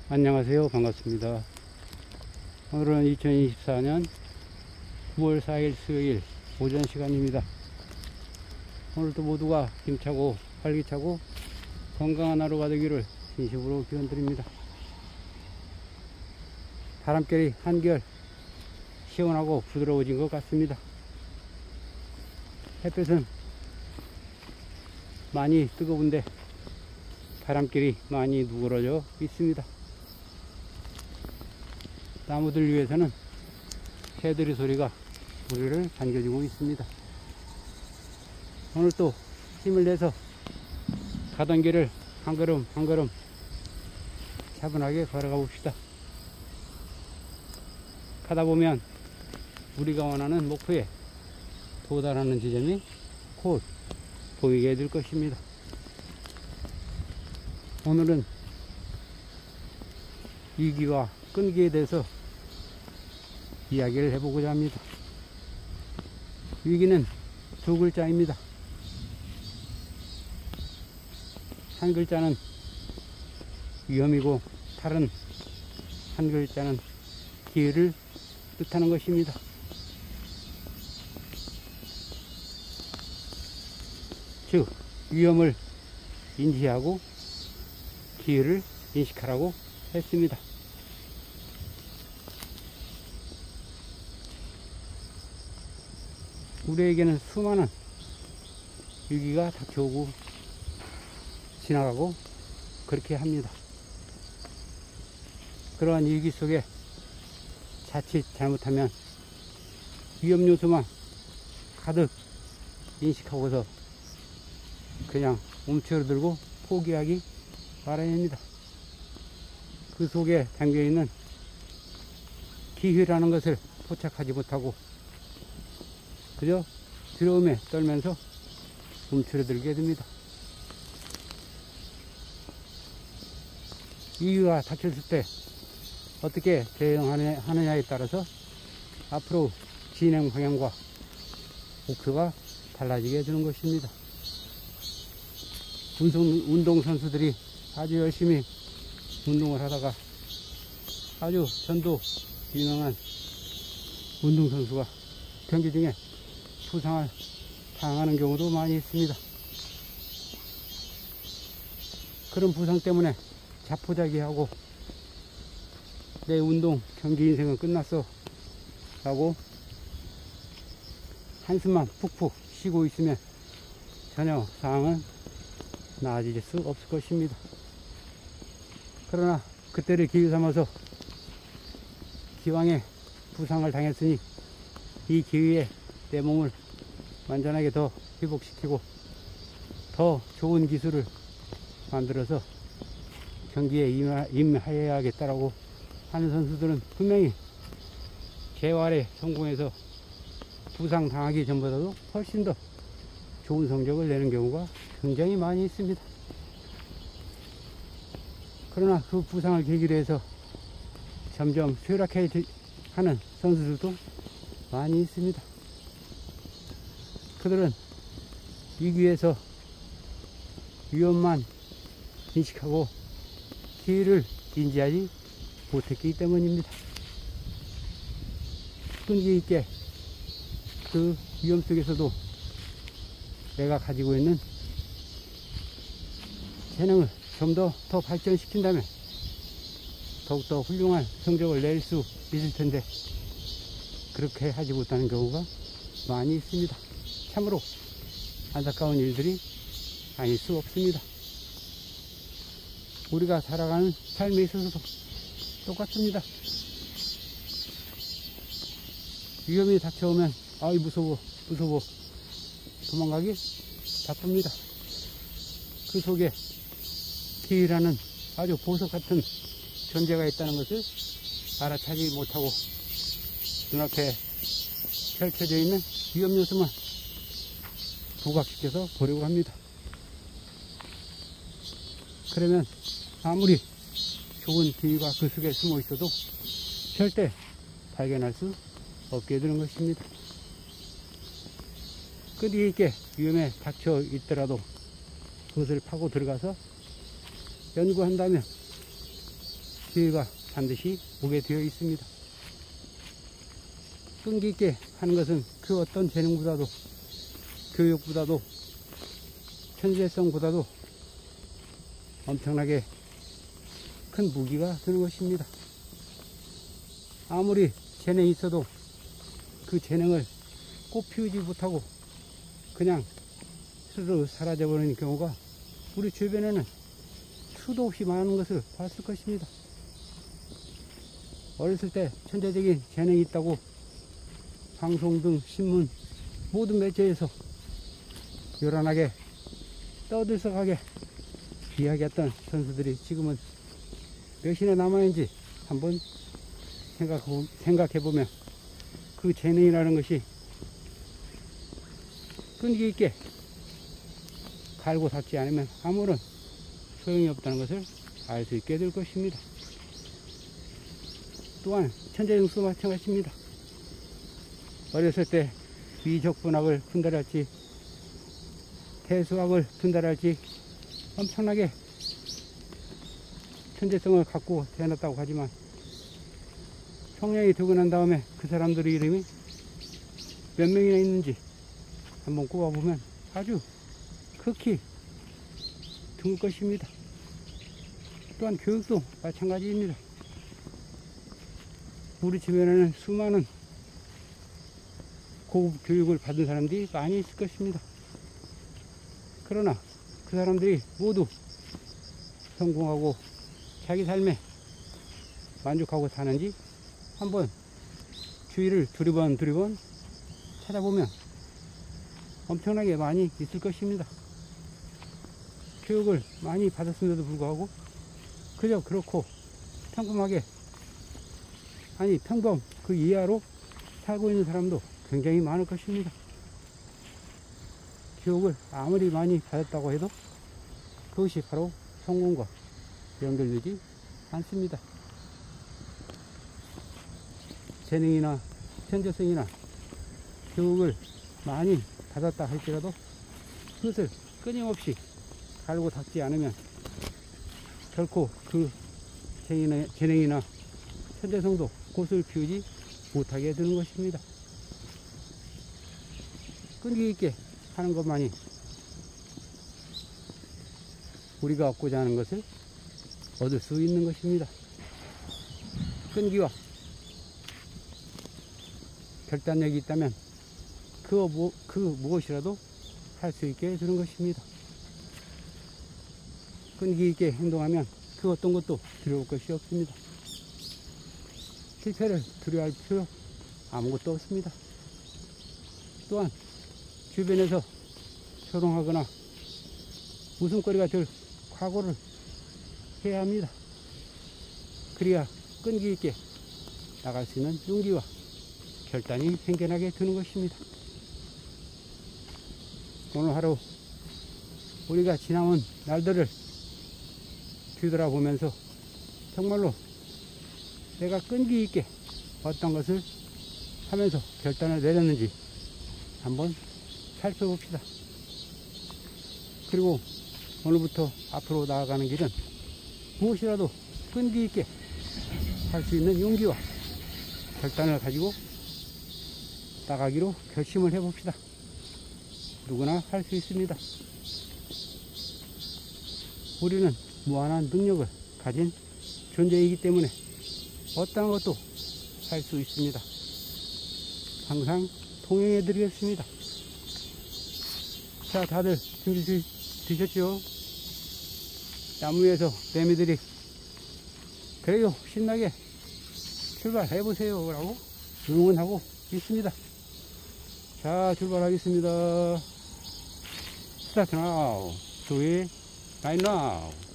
안녕하세요. 반갑습니다. 오늘은 2024년 9월 4일 수요일 오전 시간입니다. 오늘도 모두가 힘차고 활기차고 건강한 하루가 되기를 진심으로 기원드립니다. 바람결이 한결 시원하고 부드러워진 것 같습니다. 햇볕은 많이 뜨거운데 바람결이 많이 누그러져 있습니다. 나무들 위에서는 새들의 소리가 우리를 반겨주고 있습니다. 오늘 또 힘을 내서 가던 길을 한 걸음 한 걸음 차분하게 걸어가 봅시다. 가다 보면 우리가 원하는 목표에 도달하는 지점이 곧 보이게 될 것입니다. 오늘은 위기와 끈기에 대해서 이야기를 해보고자 합니다. 위기는 두 글자입니다. 한 글자는 위험이고 다른 한 글자는 기회를 뜻하는 것입니다. 즉 위험을 인지하고 기회를 인식하라고 했습니다. 우리에게는 수많은 위기가 닥쳐오고 지나가고 그렇게 합니다. 그러한 위기 속에 자칫 잘못하면 위험 요소만 가득 인식하고서 그냥 움츠러들고 포기하기 마련입니다. 그 속에 담겨있는 기회라는 것을 포착하지 못하고 그저 두려움에 떨면서 움츠러들게 됩니다. 위기가 닥쳤을 때 어떻게 대응하느냐에 따라서 앞으로 진행 방향과 목표가 달라지게 되는 것입니다. 운동선수들이 아주 열심히 운동을 하다가 아주 전도 유명한 운동선수가 경기 중에 부상을 당하는 경우도 많이 있습니다. 그런 부상 때문에 자포자기하고 내 운동 경기 인생은 끝났어 라고 한숨만 푹푹 쉬고 있으면 전혀 상황은 나아질 수 없을 것입니다. 그러나 그때를 기회 삼아서 기왕에 부상을 당했으니 이 기회에 내 몸을 완전하게 더 회복시키고 더 좋은 기술을 만들어서 경기에 임해야겠다라고 하는 선수들은 분명히 재활에 성공해서 부상 당하기 전보다도 훨씬 더 좋은 성적을 내는 경우가 굉장히 많이 있습니다. 그러나 그 부상을 계기로 해서 점점 쇠락해 하는 선수들도 많이 있습니다. 그들은 위기에서 위험만 인식하고 기회를 인지하지 못했기 때문입니다. 끈기 있게 그 위험 속에서도 내가 가지고 있는 재능을 좀 더 발전시킨다면 더욱더 훌륭한 성적을 낼 수 있을 텐데 그렇게 하지 못하는 경우가 많이 있습니다. 참으로 안타까운 일들이 아닐 수 없습니다. 우리가 살아가는 삶에 있어서도 똑같습니다. 위험이 닥쳐오면 아이 무서워 도망가기 바쁩니다. 그 속에 기회라는 아주 보석 같은 존재가 있다는 것을 알아차지 못하고 눈앞에 펼쳐져 있는 위험 요소만 부각시켜서 보려고 합니다. 그러면 아무리 좋은 기회가 그 속에 숨어 있어도 절대 발견할 수 없게 되는 것입니다. 끈기 있게 위험에 닥쳐 있더라도 그것을 파고 들어가서 연구한다면 기회가 반드시 오게 되어 있습니다. 끈기 있게 하는 것은 그 어떤 재능보다도, 교육보다도, 천재성보다도 엄청나게 큰 무기가 되는 것입니다. 아무리 재능이 있어도 그 재능을 꽃피우지 못하고 그냥 스스로 사라져버리는 경우가 우리 주변에는 수도 없이 많은 것을 봤을 것입니다. 어렸을 때 천재적인 재능이 있다고 방송 등 신문 모든 매체에서 요란하게 떠들썩하게 이야기했던 선수들이 지금은 몇이나 남아있는지 한번 생각해보면 그 재능이라는 것이 끈기 있게 갈고 닦지 않으면 아무런 소용이 없다는 것을 알 수 있게 될 것입니다. 또한 천재능수도 마찬가지입니다. 어렸을 때 미적분학을 분달할지 대수학을 분달할지 엄청나게 천재성을 갖고 태어났다고 하지만 청년이 되고 난 다음에 그 사람들의 이름이 몇 명이나 있는지 한번 꼽아보면 아주 극히 드물 것입니다. 또한 교육도 마찬가지입니다. 우리 주변에는 수많은 고급 교육을 받은 사람들이 많이 있을 것입니다. 그러나 그 사람들이 모두 성공하고 자기 삶에 만족하고 사는지 한번 주위를 두리번 찾아보면 엄청나게 많이 있을 것입니다. 교육을 많이 받았음에도 불구하고 그저 그렇고 평범하게, 아니 평범 그 이하로 살고 있는 사람도 굉장히 많을 것입니다. 교육을 아무리 많이 받았다고 해도 그것이 바로 성공과 연결되지 않습니다. 재능이나 천재성이나 교육을 많이 받았다 할지라도 그것을 끊임없이 갈고 닦지 않으면 결코 그 재능이나 천재성도 꽃을 피우지 못하게 되는 것입니다. 끈기 있게 하는 것만이 우리가 얻고자 하는 것을 얻을 수 있는 것입니다. 끈기와 결단력이 있다면 그 무엇이라도 할 수 있게 되는 것입니다. 끈기 있게 행동하면 그 어떤 것도 두려울 것이 없습니다. 실패를 두려워할 필요 아무것도 없습니다. 또한 주변에서 조롱하거나 웃음거리가 될 각오를 해야 합니다. 그래야 끈기 있게 나갈 수 있는 용기와 결단이 생겨나게 되는 것입니다. 오늘 하루 우리가 지나온 날들을 뒤돌아보면서 정말로 내가 끈기 있게 어떤 것을 하면서 결단을 내렸는지 한번 살펴봅시다. 그리고 오늘부터 앞으로 나아가는 길은 무엇이라도 끈기 있게 할 수 있는 용기와 결단을 가지고 나가기로 결심을 해봅시다. 누구나 할 수 있습니다. 우리는 무한한 능력을 가진 존재이기 때문에 어떠한 것도 할 수 있습니다. 항상 동행해 드리겠습니다. 자, 다들 준비 되셨죠? 나무 위에서 매미들이 그래요 신나게 출발해 보세요 라고 응원하고 있습니다. 자, 출발하겠습니다. 스타트 나우. 2, 9 now.